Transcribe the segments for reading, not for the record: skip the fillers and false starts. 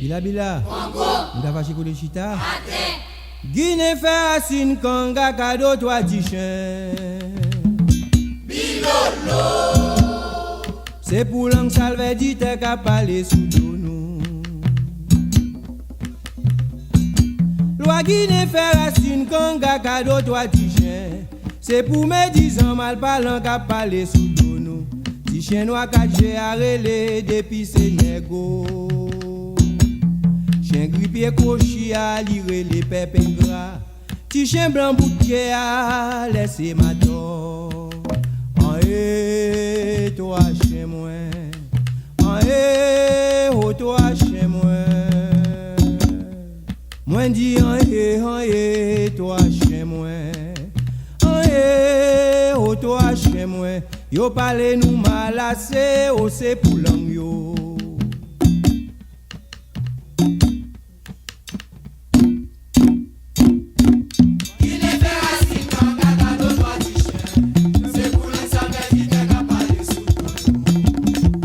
Bila, m'da faché kou de chita. Guinée fait racine kanga kado toi tichin. Bilolo. C'est pour l'ang salve dit te ka parler sous nous. Loi Guinée fait racine kanga kado toi tichin. C'est pour mes 10 ans mal parlant ka parler sous nous. Tichin noir ka arrêlé depuis Sénégal. Chien grippé cochi à lire les pépins gras. Ti chien blanc bouquet à laisser ma dor. En toi chez moi. En oh toi chez moi. Moi dis en toi chez moi. En oh toi chez moi. Yo parle nous malassé, oh c'est pour l'ang yo.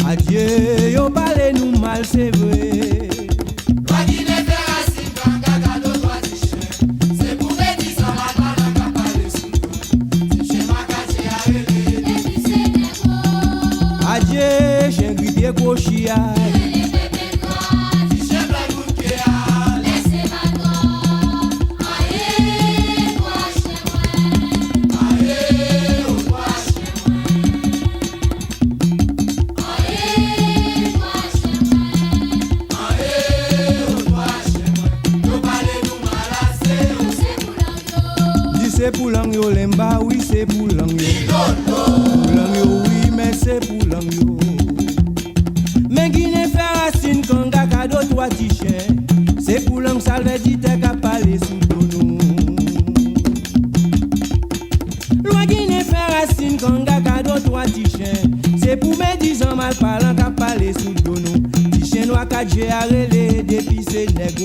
Adieu, yo parle nous mal, c'est vrai. Loi Guinée fait racine quand gaga de toi tichin. C'est pour mes 10 ans la parole qu'a parlé sous nous. Tichin ma caché à rêver depuis Sénégal. Adieu, chien grippé cochi à tichin blanc bouquet à laisser ma dor. Aïe, toi chez moi. Aïe, oh toi chez moi. C'est pour l'angyo, lemba, oui, c'est pour l'angyo. Pour l'angyo, oui, mais c'est pour l'angyo. Mais Guinée fait racine quand gagado toi tichin. C'est pour l'ang salve dit te ka parler sous nous. Loi Guinée fait racine quand gagado toi tichin. C'est pour mes 10 ans mal parlant ka parler sous nous. Tichin noir ka arrêlé depuis Sénégal.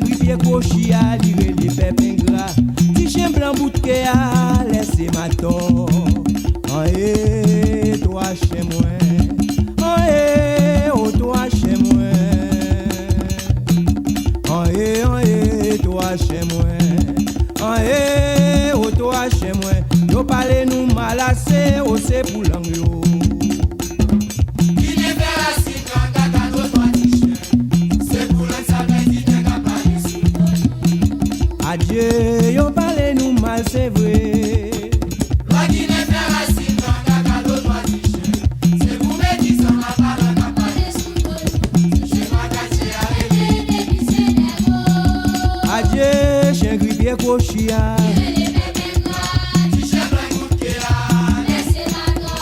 Grippé cochi à lire les pépins gras. Ti chien blanc bouquet à laisser ma dor. En toi chez moi. En oh toi chez moi. En toi chez moi. En oh toi chez moi. Yo parle nous malassé, oh c'est pour l'anglo. Guinée fait racine quand gaga de toi tichin. C'est pour l'ang salve dit te ka parler sous nous. Adieu, yo parle nous mal, c'est vrai. Loi Guinée fait racine quand gaga de toi tichin. C'est pour mes 10 ans la parole qu'a parlé sous nous. Tichin ma caché à rêver depuis Sénégal. Adieu, chien grippé cochi à tichin blanc bouquet à laisser ma dor.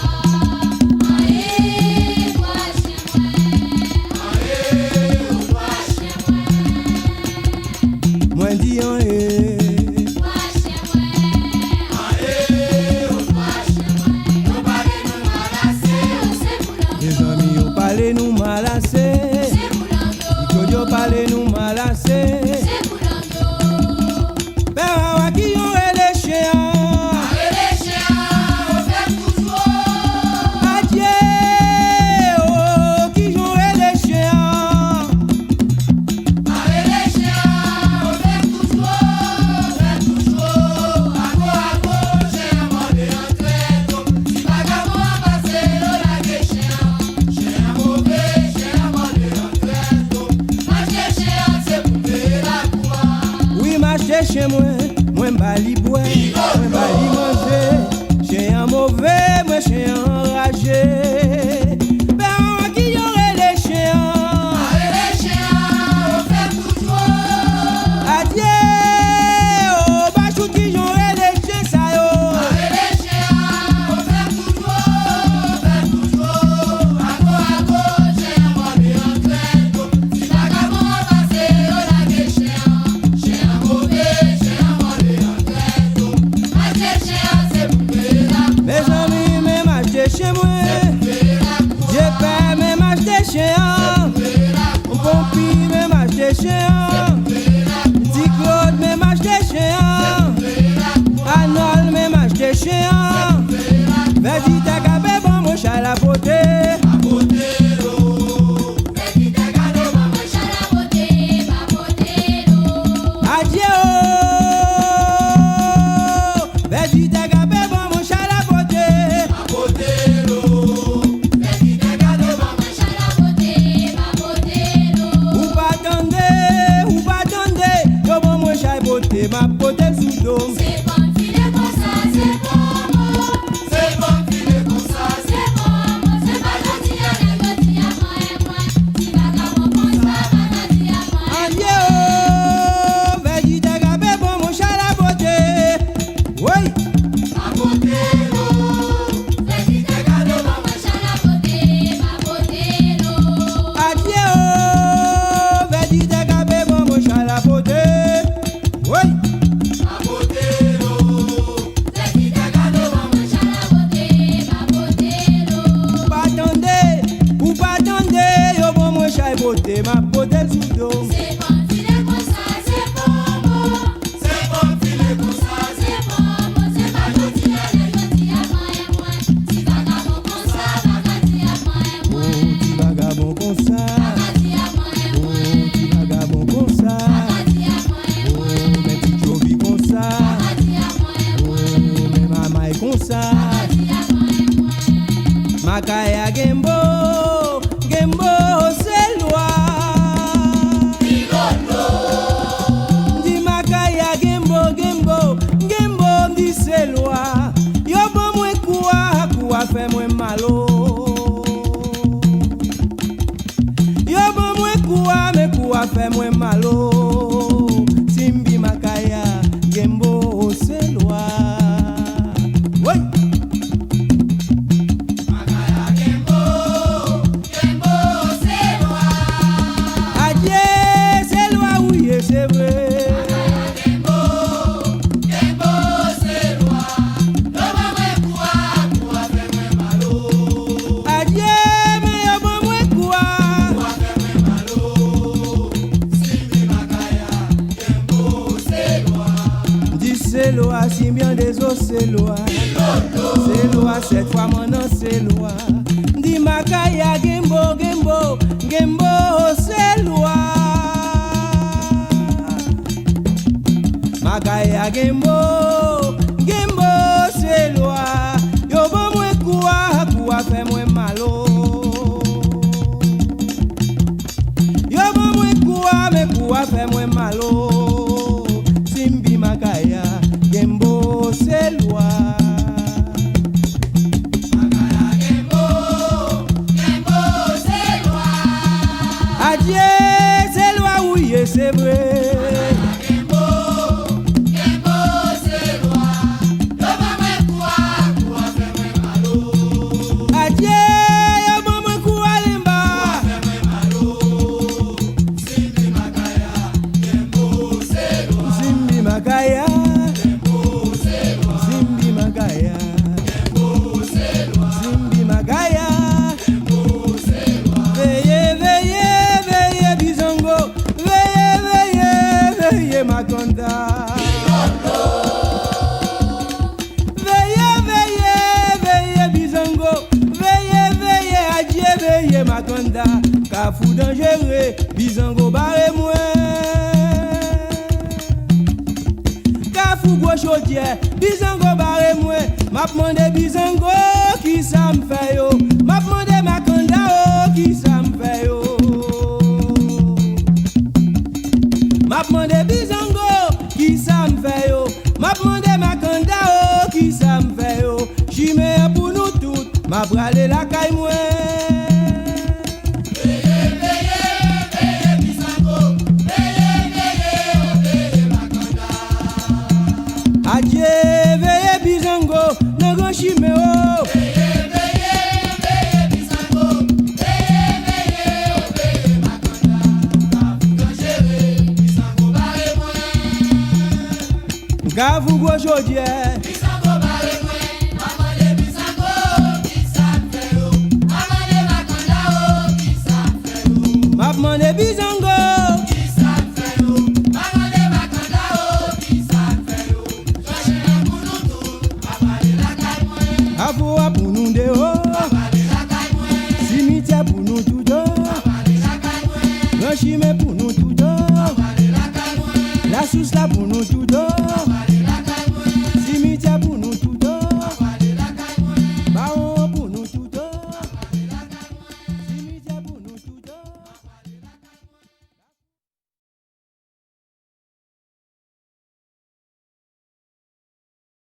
Aïe, toi chez moi. Aïe, oh toi chez moi. moi dis en Toi chez moi. Aïe, oh toi chez moi. Yo parle nous malassé, oh c'est pour l'ang. les amis yo parle nous malassé. C'est pour l'ang. Yo parle nous malassé. C'est pour l'ang. Ben wa qui yo les chiens. Avec les chiens, on fait toujours. Adieu, oh qui yo les chiens. Avec les chiens, on fait toujours. À gauche, j'ai un mode en traite. Si vagabond a passé, on a des chiens. Chien mauvais, chien mode en traite. Marcher chien, c'est pour payer la croix. Oui marcher chez moi bali boire, moi bali manger. Chien mauvais, moi chien enragé. Ben wa qui yo les chiens. Avec les chiens, on fait toujours. Adieu, oh bachou qui yo les chiens ça yo. Avec les chiens, on fait toujours. À gauche, j'ai un mode en traite. Si vagabond a passé, on a des chiens. Chien mauvais, chien mode en traite. Marcher chien, c'est pour payer la croix. Mes amis, même acheter chez moi. J'ai peur, même acheter chez moi. Pompi, même acheter chez moi. Petit Claude, même acheter chez moi. Arnold, même acheter chez moi. Vas-y, t'as qu'à faire bon, mon chat à la beauté. À côté, côté, ma pote sous dos. C'est bon filer comme ça, c'est bon bon. C'est bon filer comme ça, c'est bon bon. C'est pas gentil à moi et moi. Si vagabond comme ça, bagati à moi et moi. Oh, tu vagabond comme ça. Bagati à moi et moi. Oh, tu vagabond comme ça. Bagati à moi et moi. Oh, mais tu chovis comme ça. Bagati à moi et moi. Oh, mais maman est comme ça. Bagati à moi et moi. Makaya Gembo, Gembo, c'est loi. Di Makaya Gembo, Gembo, Gembo, di c'est loi. Yo bon mwen koua fait mwen malo. Yo bon mwen koua fait mwen malo. Simbi Makaya Gembo, c'est loi. Oui. C'est vrai. Adieu, mais y'a pas moins quoi. Dis c'est loi, si bien des os c'est loi. C'est loi, cette fois mon nom c'est loi. Dis Makaya Gembo, Gembo, Gembo, c'est loi. Makaya Gembo, Gembo, c'est loi. Yo bon mwen koua fait mwen malo. Yo bon mwen koua fait mwen malo. Simbi Makaya Gembo, c'est loi. Makaya Gembo, Gembo, c'est loi. Adieu, c'est loi, oui, c'est vrai. Makonda, Kafou dangereux, Bizango barre moi. Kafou gros chaudière, Bizango barre moi. M'a demandé Bizango qui ça me fait yo. M'a demandé Makonda oh qui ça me fait yo. M'a demandé Bizango qui ça me fait yo. M'a demandé Makonda oh qui ça me fait yo. J'y mets pour nous toutes, m'a bralé la caille moi. Adieu, veillez Bizango, non grand chimé oh. Veillez Bizango, veillez Makonda. Kafou dangereux, Bizango barre moi. Kafou gros chaudière, Bizango barre moi. Maman Bizango, qui ça me fait yo. Maman Makonda oh, qui ça me fait yo. m'a demandé Bizango. Avoua pour nous de haut, cimetière pour nous tout d'or, grand chimé pour nous tout d'or, la souce là pour nous tout